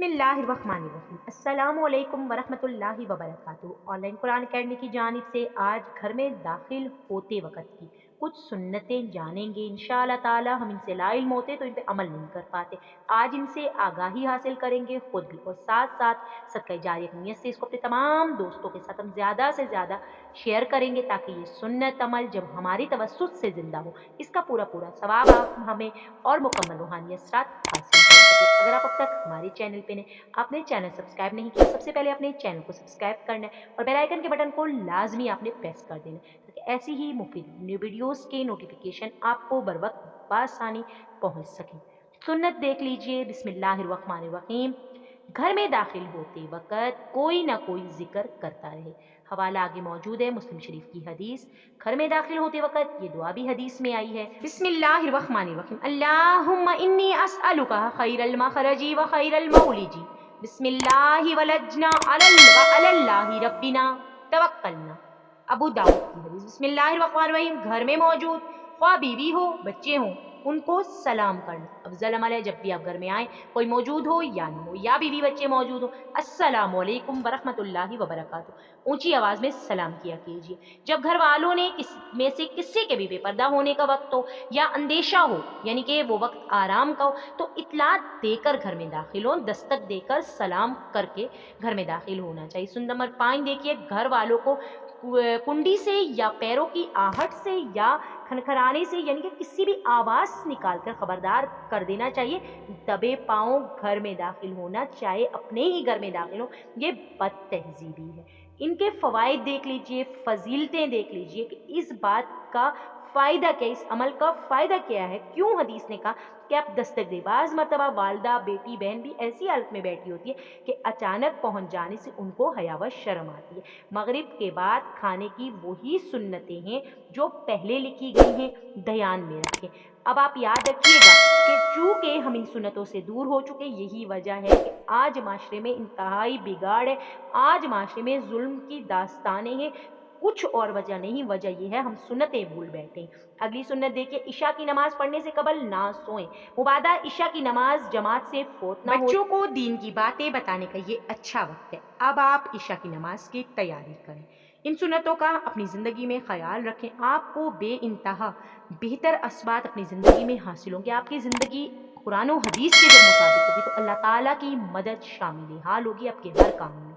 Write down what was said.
बिस्मिल्लाहिर्रहमानिर्रहीम। अस्सलामु अलैकुम वरहमतुल्लाहि वबरकातुहू। ऑनलाइन कुरान अकेडमी की जानिब से आज घर में दाखिल होते वक़्त की कुछ सुन्नतें जानेंगे। इंशाअल्लाह ताला हम इनसे ला इल्म होते तो इन पे अमल नहीं कर पाते। आज इनसे आगाही हासिल करेंगे खुद भी, और साथ साथ सदका जारिया की नीयत से इसको अपने तमाम दोस्तों के साथ हम ज़्यादा से ज़्यादा शेयर करेंगे, ताकि ये सुन्नत अमल जब हमारी तवस्सुत से ज़िंदा हो, इसका पूरा पूरा सवाब आप हमें और मुकम्मल रूहानी असरात हासिल कर सके। अगर आप अब तक हमारे चैनल पे ने आपने चैनल सब्सक्राइब नहीं किया, सबसे पहले अपने चैनल को सब्सक्राइब करना है और बेल आइकन के बटन को लाजमी आपने प्रेस कर देना है, ताकि ऐसी ही मुफीद न्यू वीडियोस के नोटिफिकेशन आपको बर वक्त बआसानी पहुंच सके। सुन्नत देख लीजिए। बिस्मिल्लाहिर्रहमानिर्रहीम। घर में दाखिल होते वक़्त कोई ना कोई जिक्र करता रहे। हवाला आगे मौजूद है, मुस्लिम शरीफ की हदीस। घर में दाखिल होते वक़्त ये दुआ भी हदीस में आई है। बिस्मिल्लाहिर्रहमानिर्रहीम। अल्लाहुम्मा इन्नी अस्अलुका खैरल मखरजी व खैरल मौलिजी। बिस्मिल्लाहि वलजना अलल्लाहि रब्बिना तवक्कलना। अबू दाऊद की हदीस। बिस्मिल्लाहिर्रहमानिर्रहीम। घर में मौजूद ख्वाह बीवी हो बच्चे हों, उनको सलाम करना। अफजल अमल है, जब भी आप घर में आए, कोई मौजूद हो या ना हो, या बीवी बच्चे मौजूद हो, अस्सलामु अलैकुम वरहमतुल्लाहि वबरकातुहू ऊंची आवाज में सलाम किया कीजिए। जब घर वालों ने में से किसी के भी बेपर्दा होने का वक्त हो या अंदेशा हो, यानी कि वो वक्त आराम का हो, तो इतला देकर घर में दाखिल हो, दस्तक देकर सलाम करके घर में दाखिल होना चाहिए। सुन्नत नंबर 5 देखिए, घर वालों को कुंडी से या पैरों की आहट से या खनखराने से, यानी कि किसी भी आवाज़ निकालकर खबरदार कर देना चाहिए। दबे पाँव घर में दाखिल होना, चाहे अपने ही घर में दाखिल हो, ये बदतहजीबी है। इनके फ़वाइद देख लीजिए, फजीलतें देख लीजिए कि इस बात का फ़ायदा क्या, इस अमल का फ़ायदा क्या है। क्यों हदीस ने कहा कि आप दस्तक दे। बाज़ मरतबा वालदा, बेटी, बहन भी ऐसी हालत में बैठी होती है कि अचानक पहुंच जाने से उनको हया व शर्म आती है। मगरिब के बाद खाने की वही सुन्नतें हैं जो पहले लिखी गई हैं, ध्यान में रखें। अब आप याद रखिएगा कि चूँकि हम इन सुन्नतों से दूर हो चुके, यही वजह है कि आज माशरे में इंतहाई बिगाड़ है, आज माशरे में जुल्म की दास्तानें हैं। कुछ और वजह नहीं, वजह यह है हम सुन्नतें भूल बैठे। अगली सुन्नत देखिए, इशा की नमाज पढ़ने से कबल ना सोएं। मुबादा इशा की नमाज जमात से फोत ना हो। बच्चों को दीन की बातें बताने का ये अच्छा वक्त है। अब आप इशा की नमाज की तैयारी करें। इन सुन्नतों का अपनी ज़िंदगी में ख्याल रखें। आपको बेइंतहा बेहतर असबात अपनी ज़िंदगी में हासिल होंगे। आपकी ज़िंदगी कुरान और हदीस के जब मुताबिक होगी तो अल्लाह ताला की मदद शामिल हाल होगी आपके हर काम में।